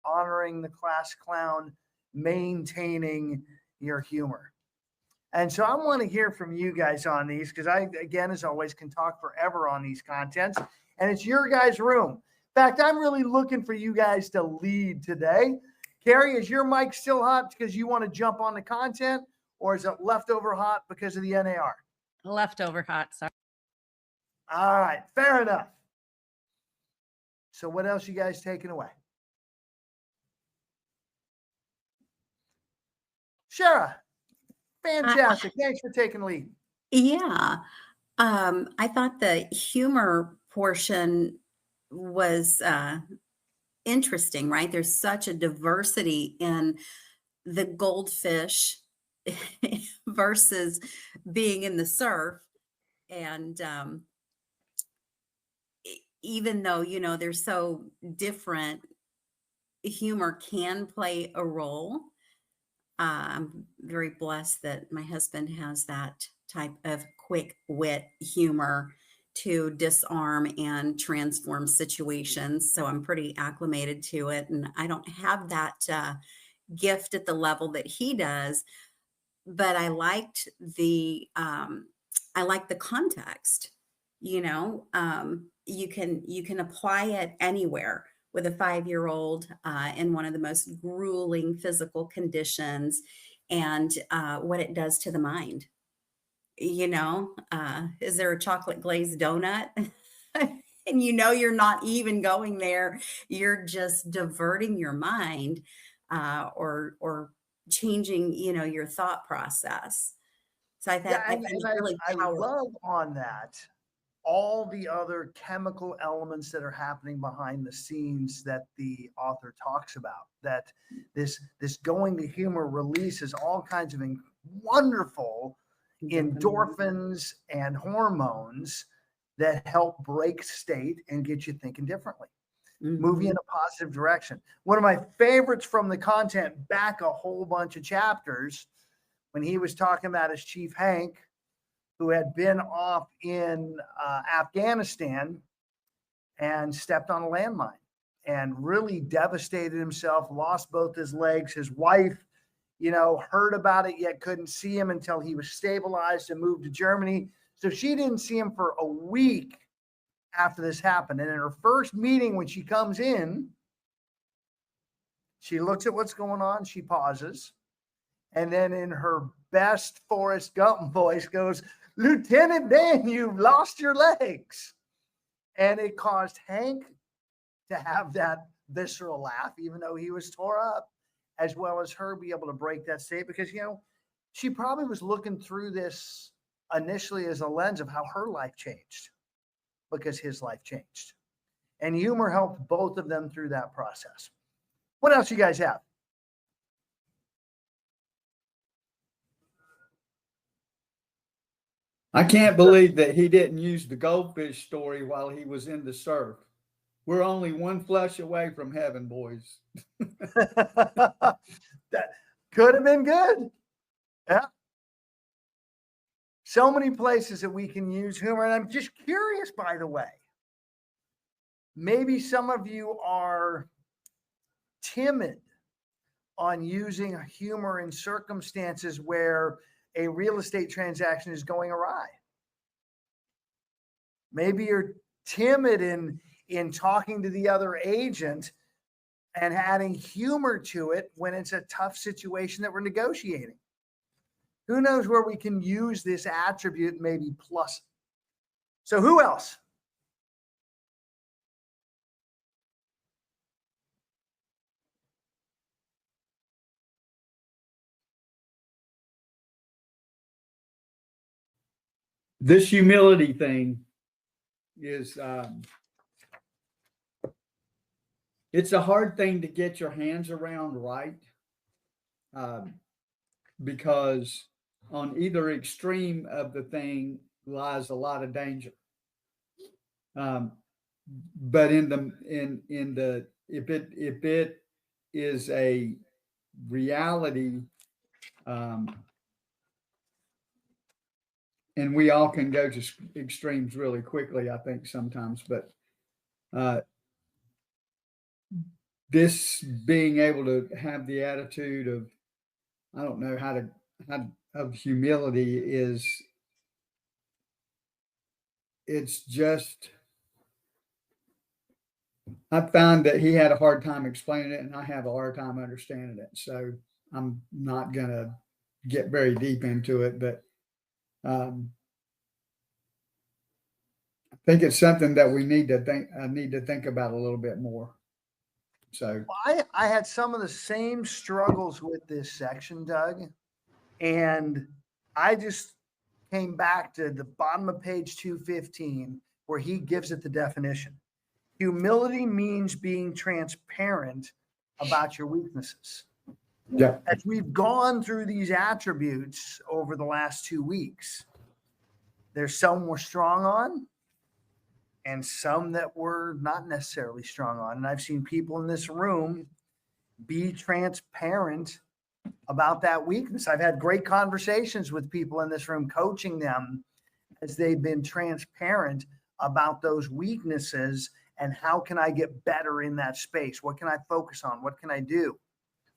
honoring the class clown, maintaining your humor. And so I want to hear from you guys on these because I, again, as always, can talk forever on these contents. And it's your guys' room. In fact, I'm really looking for you guys to lead today. Carrie, is your mic still hot because you want to jump on the content, or is it leftover hot because of the NAR? Leftover hot, sorry. All right, fair enough. So what else you guys taking away? Shara, fantastic. Thanks for taking the lead. Yeah. I thought the humor portion was interesting, right? There's such a diversity in the goldfish versus being in the surf. And even though, you know, they're so different, humor can play a role. I'm very blessed that my husband has that type of quick wit humor to disarm and transform situations. So I'm pretty acclimated to it. And I don't have that gift at the level that he does, but I liked the context. You know, you can apply it anywhere with a 5-year-old in one of the most grueling physical conditions, and what it does to the mind. You know, is there a chocolate glazed donut? And you know, you're not even going there. You're just diverting your mind or changing, you know, your thought process. So I thought really I powerful. love on that all the other chemical elements that are happening behind the scenes that the author talks about. That this going to humor releases all kinds of wonderful endorphins and hormones that help break state and get you thinking differently, move you in a positive direction. One of my favorites from the content back a whole bunch of chapters, when he was talking about his chief Hank, who had been off in Afghanistan and stepped on a landmine and really devastated himself, lost both his legs. His wife, you know, heard about it, yet couldn't see him until he was stabilized and moved to Germany. So she didn't see him for a week after this happened. And in her first meeting, when she comes in, she looks at what's going on. She pauses. And then in her best Forrest Gump voice goes, "Lieutenant Dan, you've lost your legs." And it caused Hank to have that visceral laugh, even though he was tore up, as well as her be able to break that state, because, you know, she probably was looking through this initially as a lens of how her life changed because his life changed. And humor helped both of them through that process. What else you guys have? I can't believe that he didn't use the goldfish story while he was in the surf. We're only one flush away from heaven, boys. That could have been good. Yeah. So many places that we can use humor. And I'm just curious, by the way, maybe some of you are timid on using humor in circumstances where a real estate transaction is going awry. Maybe you're timid in talking to the other agent and adding humor to it when it's a tough situation that we're negotiating. Who knows where we can use this attribute, maybe plus. So who else? This humility thing is, it's a hard thing to get your hands around, right? Because on either extreme of the thing lies a lot of danger. But if it is a reality, and we all can go to extremes really quickly, I think sometimes, but this being able to have the attitude of, I don't know how of humility is, it's just, I found that he had a hard time explaining it and I have a hard time understanding it. So I'm not gonna get very deep into it, but I think it's something that we need to think about a little bit more. So I had some of the same struggles with this section, Doug, and I just came back to the bottom of page 215 where he gives it the definition. Humility means being transparent about your weaknesses. yeah, As we've gone through these attributes over the last 2 weeks, there's some we're strong on and some that we're not necessarily strong on. And I've seen people in this room be transparent about that weakness. I've had great conversations with people in this room, coaching them as they've been transparent about those weaknesses and how can I get better in that space? What can I focus on? What can I do?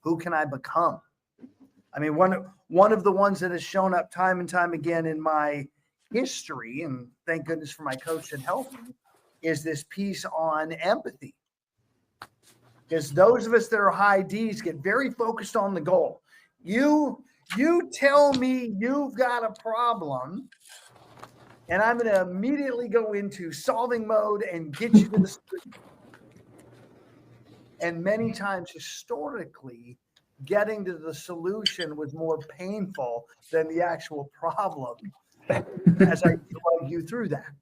Who can I become? I mean, one of the ones that has shown up time and time again in my history, and thank goodness for my coach that helped me, is this piece on empathy. Because those of us that are high D's get very focused on the goal. You tell me you've got a problem, and I'm going to immediately go into solving mode and get you to the solution. And many times historically, getting to the solution was more painful than the actual problem as I drug you through that.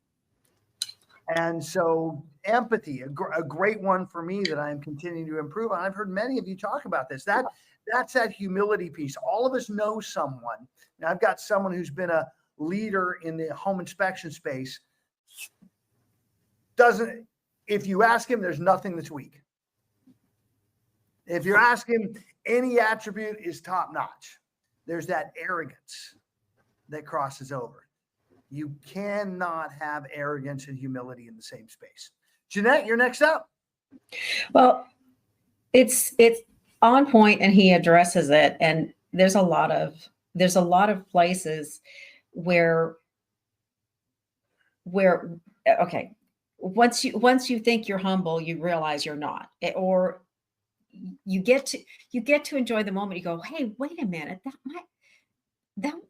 And so empathy, a great one for me that I'm continuing to improve on. I've heard many of you talk about this. That's that humility piece. All of us know someone. Now, I've got someone who's been a leader in the home inspection space. If you ask him, there's nothing that's weak. If you ask him, any attribute is top notch. There's that arrogance that crosses over. You cannot have arrogance and humility in the same space. Jeanette, you're next up. Well, it's on point, and he addresses it. And there's a lot of places where okay, once you think you're humble, you realize you're not, or you get to enjoy the moment. You go, hey, wait a minute,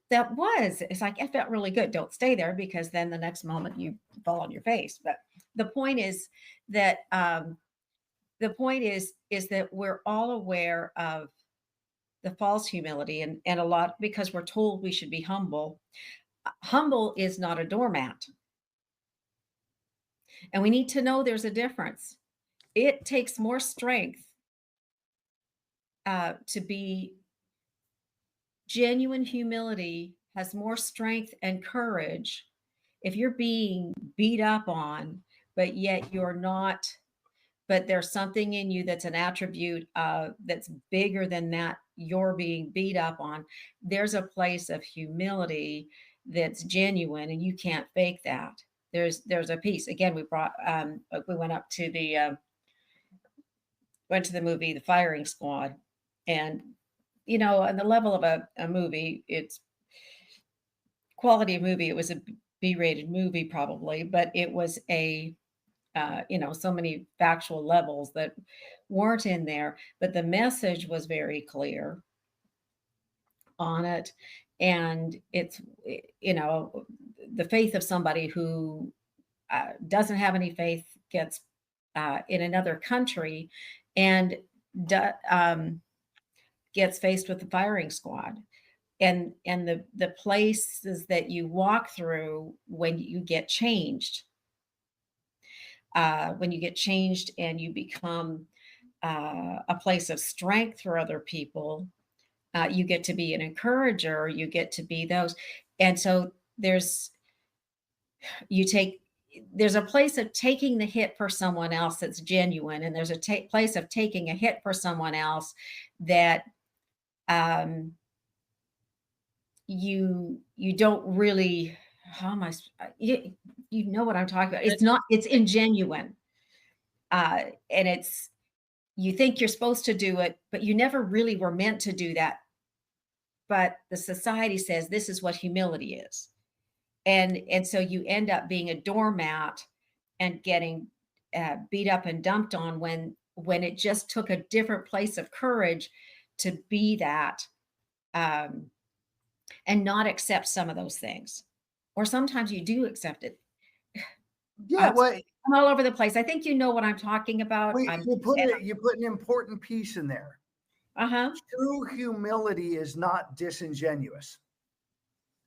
it's like, it felt really good. Don't stay there, because then the next moment you fall on your face. But the point is that we're all aware of the false humility, and a lot, because we're told we should be humble. Humble is not a doormat. And we need to know there's a difference. It takes more strength to be genuine. Humility has more strength and courage if you're being beat up on, but yet you're not, but there's something in you that's an attribute that's bigger than that you're being beat up on. There's a place of humility that's genuine, and you can't fake that. There's a piece. Again, we went up to went to the movie The Firing Squad, and on the level of a movie, it's quality of movie. It was a B-rated movie probably, but it was so many factual levels that weren't in there, but the message was very clear on it. And it's, the faith of somebody who doesn't have any faith gets in another country and gets faced with the firing squad, and the places that you walk through when you get changed. When you get changed and you become a place of strength for other people, you get to be an encourager, you get to be those. And so there's a place of taking the hit for someone else that's genuine. And there's a place of taking a hit for someone else that you don't really, how am I, you know what I'm talking about. It's ingenuine. And you think you're supposed to do it, but you never really were meant to do that. But the society says this is what humility is. And so you end up being a doormat and getting beat up and dumped on when it just took a different place of courage to be that, and not accept some of those things. Or sometimes you do accept it. Yeah, well, I'm all over the place. I think you know what I'm talking about. you put an important piece in there. Uh-huh. True humility is not disingenuous.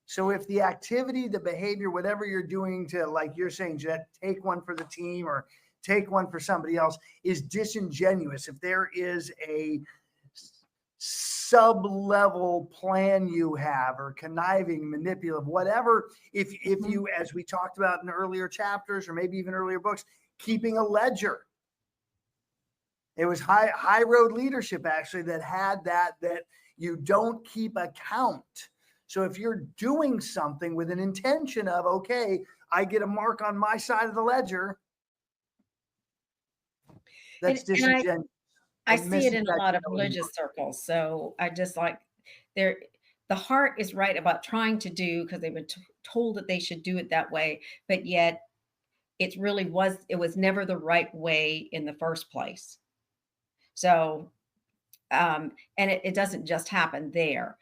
So if the activity, the behavior, whatever you're doing to, like you're saying, Jet, take one for the team or take one for somebody else, is disingenuous, if there is a sub-level plan you have, or conniving, manipulative, whatever, if you, as we talked about in earlier chapters or maybe even earlier books, keeping a ledger. It was high road leadership actually that had that you don't keep account. So if you're doing something with an intention of, okay, I get a mark on my side of the ledger, that's disingenuous. I see it in a lot of religious circles. So I just like the heart is right about trying to do, because they've been told that they should do it that way, but yet it was never the right way in the first place. So, and it doesn't just happen there.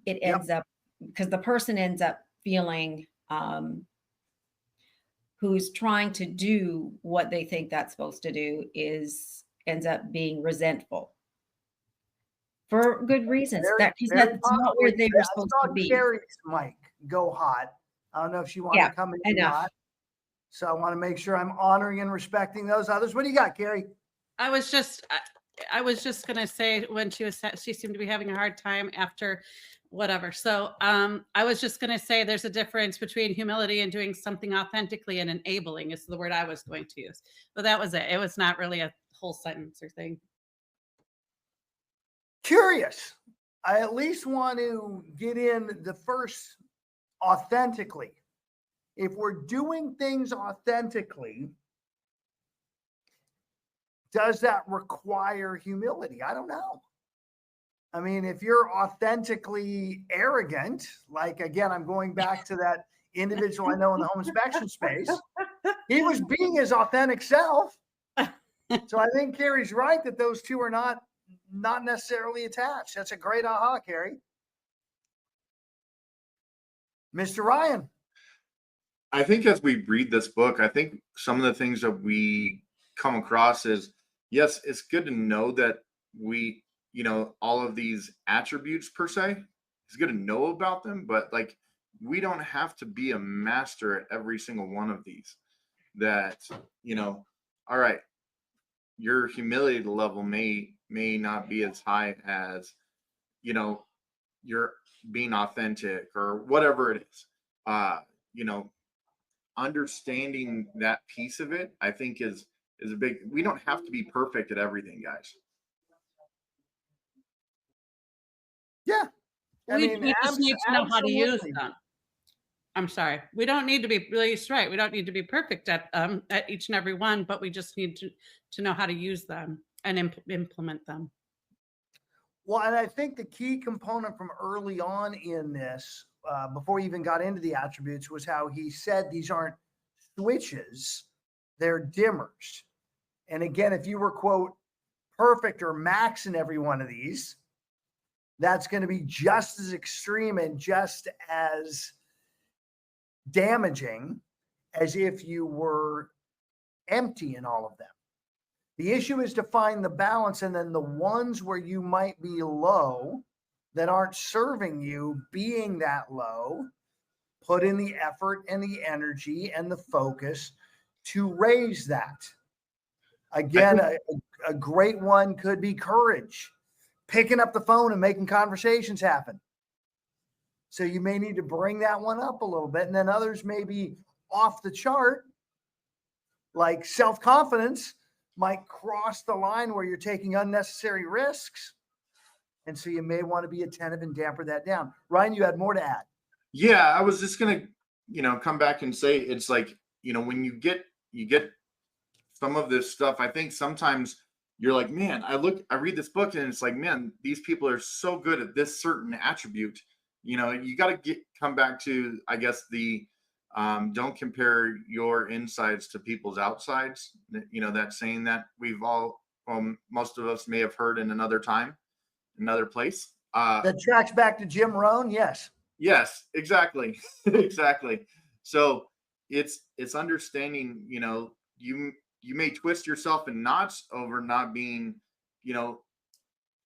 It ends up, because the person ends up feeling, who's trying to do what they think that's supposed to do ends up being resentful for good reasons. That's not where they were supposed to be. Carrie's mic go hot. I don't know if she wanted to come in or not. So I want to make sure I'm honoring and respecting those others. What do you got, Carrie? I was just going to say, when she seemed to be having a hard time after whatever. So I was just going to say there's a difference between humility and doing something authentically, and enabling is the word I was going to use. But that was it. It was not really a whole sentence or thing. Curious. I at least want to get in the first, authentically. If we're doing things authentically, does that require humility? I don't know. I mean, if you're authentically arrogant, like, again, I'm going back to that individual I know in the home inspection space. He was being his authentic self. So I think Carrie's right that those two are not necessarily attached. That's a great aha, Carrie. Mr. Ryan. I think as we read this book, I think some of the things that we come across is, yes, it's good to know that we, all of these attributes per se, it's good to know about them, but like, we don't have to be a master at every single one of these. That, all right, your humility level may not be as high as, you're being authentic or whatever it is. Understanding that piece of it, I think is a big, we don't have to be perfect at everything, guys. Yeah. We just need to know how to use them. I'm sorry. We don't need to be really right. We don't need to be perfect at each and every one, but we just need to know how to use them and implement them. Well, and I think the key component from early on in this, before he even got into the attributes, was how he said these aren't switches, they're dimmers. And again, if you were, quote, perfect or max in every one of these, that's going to be just as extreme and just as damaging as if you were empty in all of them. The issue is to find the balance, and then the ones where you might be low that aren't serving you being that low, put in the effort and the energy and the focus to raise that. Again, a great one could be courage, picking up the phone and making conversations happen. So you may need to bring that one up a little bit. And then others may be off the chart, like self-confidence might cross the line where you're taking unnecessary risks. And so you may want to be attentive and damper that down. Ryan, you had more to add. Yeah, I was just going to, come back and say, it's like, when you get some of this stuff, I think sometimes you're like, man, I read this book and it's like, man, these people are so good at this certain attribute. You know, you got to come back to, I guess, the don't compare your insides to people's outsides. You know, that saying that we've all, most of us may have heard in another time, another place. That tracks back to Jim Rohn. Yes. Yes, exactly. Exactly. So it's understanding, you know, you may twist yourself in knots over not being, you know,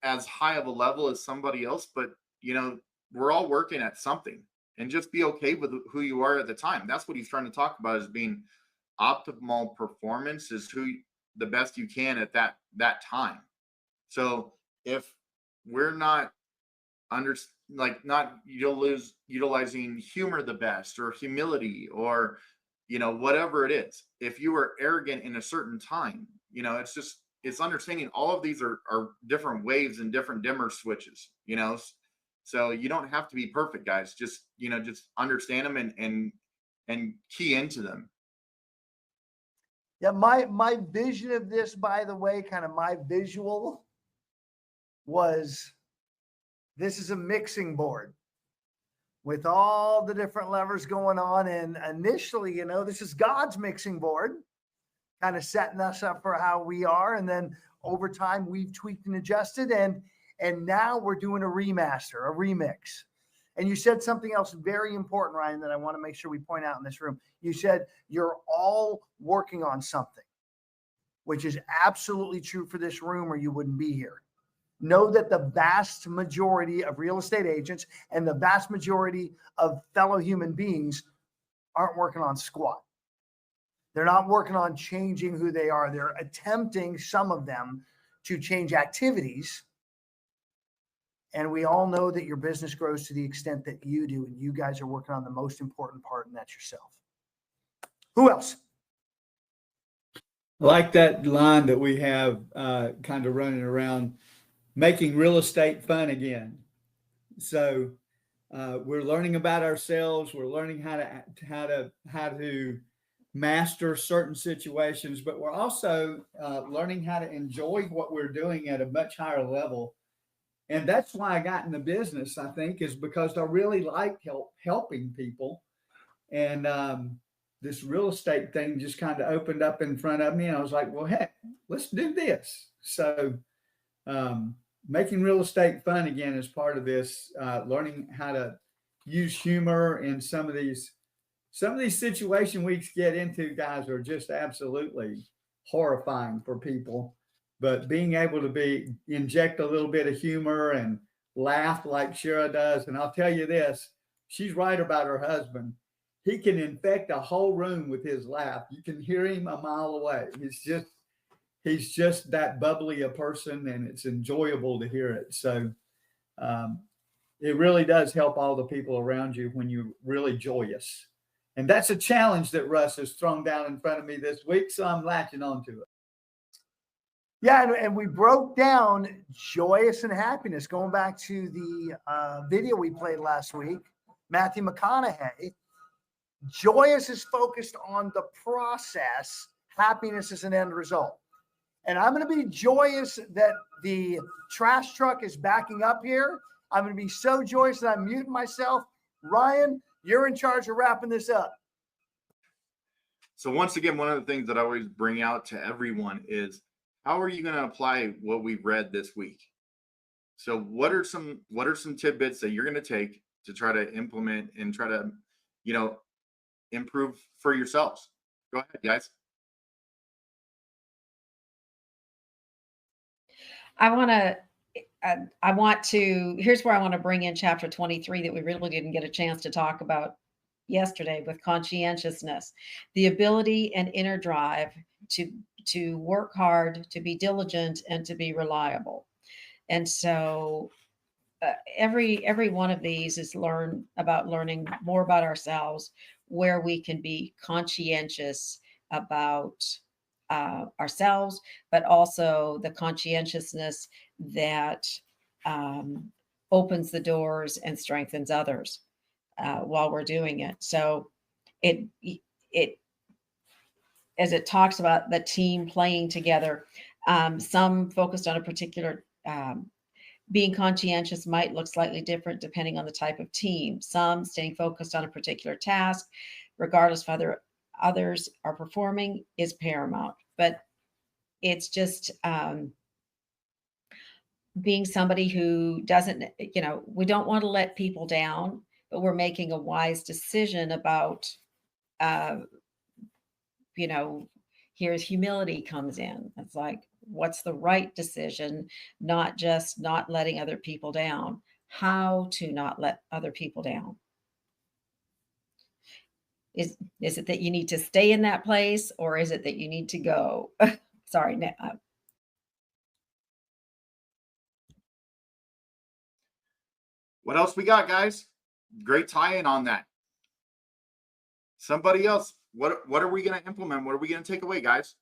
as high of a level as somebody else, but you know, we're all working at something, and just be okay with who you are at the time. That's what he's trying to talk about, is being optimal performance is the best you can at that time. So if we're not under not utilizing humor the best, or humility, or you know, whatever it is, if you are arrogant in a certain time, you know, it's understanding all of these are different waves and different dimmer switches, you know. So you don't have to be perfect, guys. Just, you know, just understand them and key into them. Yeah, my vision of this, by the way, kind of my visual was, this is a mixing board with all the different levers going on. And initially, you know, this is God's mixing board, kind of setting us up for how we are. And then over time, we've tweaked and adjusted. And now we're doing a remaster, a remix. And you said something else very important, Ryan, that I want to make sure we point out in this room. You said you're all working on something, which is absolutely true for this room, or you wouldn't be here. Know that the vast majority of real estate agents and the vast majority of fellow human beings aren't working on squat. They're not working on changing who they are. They're attempting, some of them, to change activities. And we all know that your business grows to the extent that you do, and you guys are working on the most important part, and that's yourself. Who else? I like that line that we have kind of running around, making real estate fun again. So we're learning about ourselves. We're learning how to master certain situations, but we're also learning how to enjoy what we're doing at a much higher level. And that's why I got in the business, I think, is because I really like helping people. And this real estate thing just kind of opened up in front of me. And I was like, well, heck, let's do this. So making real estate fun again is part of this, learning how to use humor in some of these situation weeks get into, guys, are just absolutely horrifying for people. But being able to inject a little bit of humor and laugh like Shira does. And I'll tell you this, she's right about her husband. He can infect a whole room with his laugh. You can hear him a mile away. He's just that bubbly a person, and it's enjoyable to hear it. So it really does help all the people around you when you're really joyous. And that's a challenge that Russ has thrown down in front of me this week. So I'm latching onto it. Yeah, and we broke down joyous and happiness, going back to the video we played last week, Matthew McConaughey. Joyous is focused on the process. Happiness is an end result. And I'm going to be joyous that the trash truck is backing up here. I'm going to be so joyous that I'm muting myself. Ryan, you're in charge of wrapping this up. So once again, one of the things that I always bring out to everyone is, how are you going to apply what we've read this week? So what are some tidbits that you're going to take to try to implement and try to, you know, improve for yourselves? Go ahead, guys. Here's where I want to bring in chapter 23 that we really didn't get a chance to talk about yesterday, with conscientiousness, the ability and inner drive to work hard, to be diligent, and to be reliable. And so every one of these is learning more about ourselves, where we can be conscientious about ourselves, but also the conscientiousness that opens the doors and strengthens others while we're doing it. So it as it talks about the team playing together, Some focused on a particular, being conscientious might look slightly different depending on the type of team. Some staying focused on a particular task, regardless of others are performing, is paramount. But it's just being somebody who doesn't, we don't want to let people down, but we're making a wise decision about, here's humility comes in. It's like, what's the right decision, not just not letting other people down, how to not let other people down. Is it that you need to stay in that place, or is it that you need to go? Sorry. What else we got, guys? Great tie-in on that. Somebody else. What are we going to implement? What are we going to take away, guys?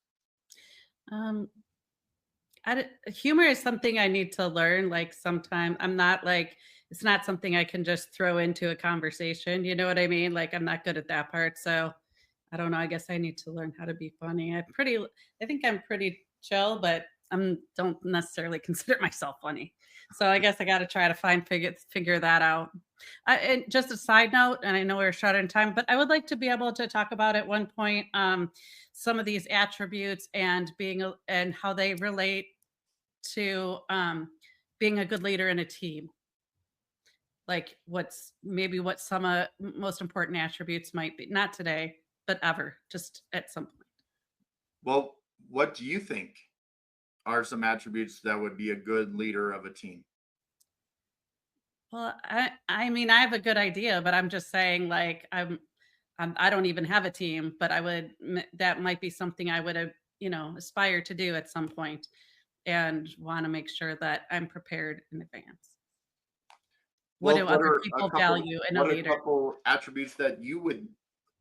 Humor is something I need to learn. Like sometimes I'm not like, it's not something I can just throw into a conversation. You know what I mean? Like I'm not good at that part. So I don't know. I guess I need to learn how to be funny. I think I'm pretty chill, but don't necessarily consider myself funny. So I guess I got to try to figure that out. And just a side note, and I know we're short on time, but I would like to be able to talk about at one point some of these attributes and and how they relate to being a good leader in a team. Like what some most important attributes might be. Not today, but ever, just at some point. Well, what do you think are some attributes that would be a good leader of a team? Well, I mean, I have a good idea, but I'm just saying, like, I don't even have a team, but that might be something I would, aspire to do at some point, and want to make sure that I'm prepared in advance. What do other people value in a leader? What are a couple attributes that you would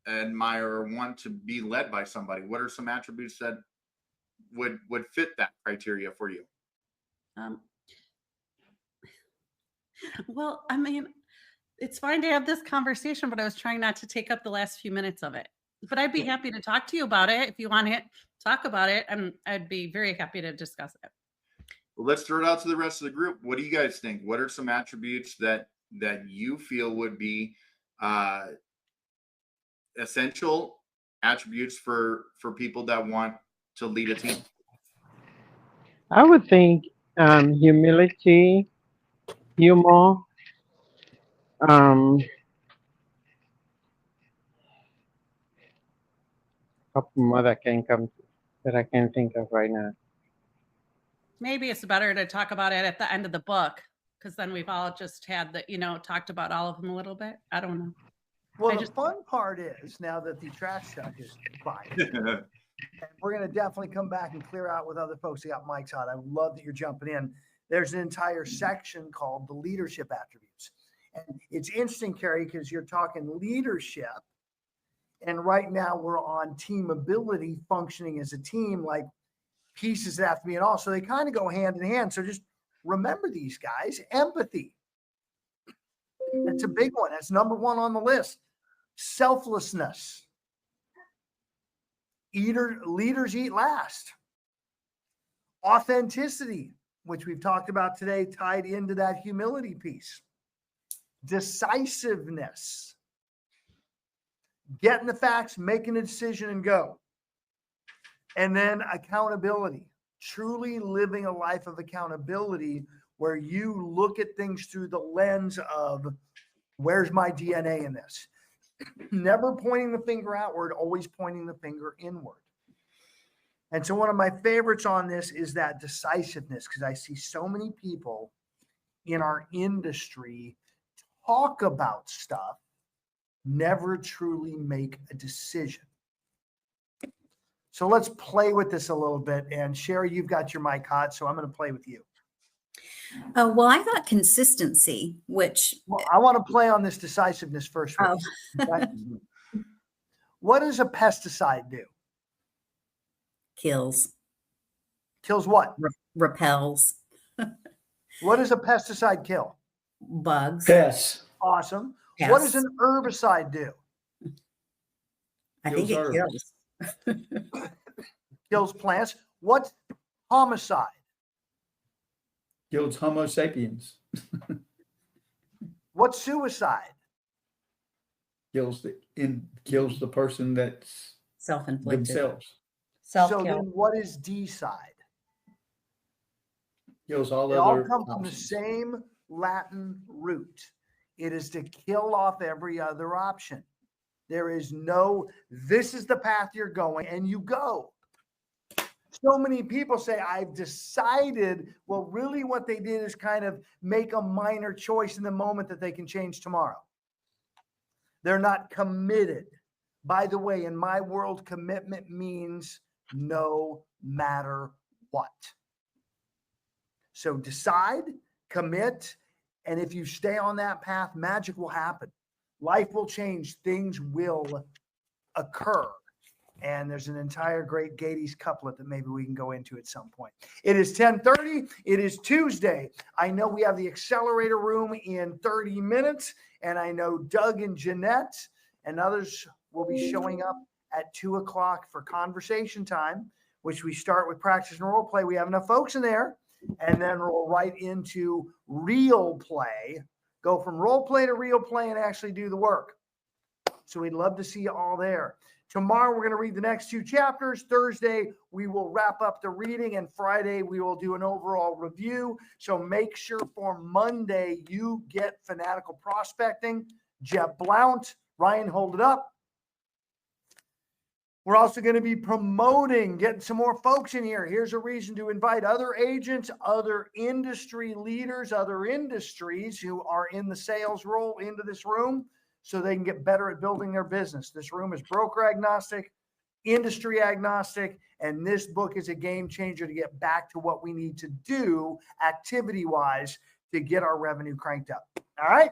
admire or want to be led by somebody? What are some attributes that would fit that criteria for you? Well, I mean, it's fine to have this conversation, but I was trying not to take up the last few minutes of it. But I'd be happy to talk to you about it if you want to talk about it, and I'd be very happy to discuss it. Well, let's throw it out to the rest of the group. What do you guys think? What are some attributes that you feel would be essential attributes for people that want to lead a team? I would think humility, humor, couple more that I can think of right now. Maybe it's better to talk about it at the end of the book, because then we've all just had talked about all of them a little bit. I don't know. Well, the fun part is now that the trash truck is by, and we're going to definitely come back and clear out with other folks that got mics on. I love that you're jumping in. There's an entire section called the leadership attributes. And it's interesting, Carrie, because you're talking leadership. And right now we're on team ability, functioning as a team, like pieces that have to be in all. So they kind of go hand in hand. So just remember these guys. Empathy. That's a big one. That's number one on the list. Selflessness. Leaders eat last. Authenticity, which we've talked about today, tied into that humility piece. Decisiveness. Getting the facts, making a decision, and go. And then accountability. Truly living a life of accountability where you look at things through the lens of where's my DNA in this? Never pointing the finger outward, always pointing the finger inward. And so one of my favorites on this is that decisiveness, because I see so many people in our industry talk about stuff, never truly make a decision. So let's play with this a little bit. And Sherry, you've got your mic hot, so I'm going to play with you. Well, I thought consistency, which I want to play on this decisiveness first. Okay? What does a pesticide do? kills, Kills what? repels, What does a pesticide kill? bugs. Pests. Awesome. Yes. What does an herbicide do? I think it Kills kills. Kills plants. What Homicide. Kills Homo sapiens. What's suicide? Kills the person that's Self-inflicted. themselves. Self So kill. then what is decide? Kills all They all other come from the options. same Latin root. It is to kill off every other option. There is no, this is the path you're going, and you go. So many people say, I've decided. Well, really what they did is kind of make a minor choice in the moment that they can change tomorrow. They're not committed. By the way, in my world, commitment means no matter what. So decide, commit, and if you stay on that path, magic will happen. Life will change. Things will occur. And there's an entire great Gates couplet that maybe we can go into at some point. It is 10:30. It is Tuesday. I know we have the accelerator room in 30 minutes, and I know Doug and Jeanette and others will be showing up at 2 o'clock for conversation time, which we start with practice and role play. We have enough folks in there, and then roll right into real play. Go from role play to real play and actually do the work. So we'd love to see you all there. Tomorrow, we're going to read the next 2 chapters. Thursday, we will wrap up the reading. And Friday, we will do an overall review. So make sure for Monday, you get Fanatical Prospecting. Jeb Blount, Ryan, hold it up. We're also going to be promoting, getting some more folks in here. Here's a reason to invite other agents, other industry leaders, other industries who are in the sales role into this room, so they can get better at building their business. This room is broker agnostic, industry agnostic, and this book is a game changer to get back to what we need to do activity-wise to get our revenue cranked up. All right?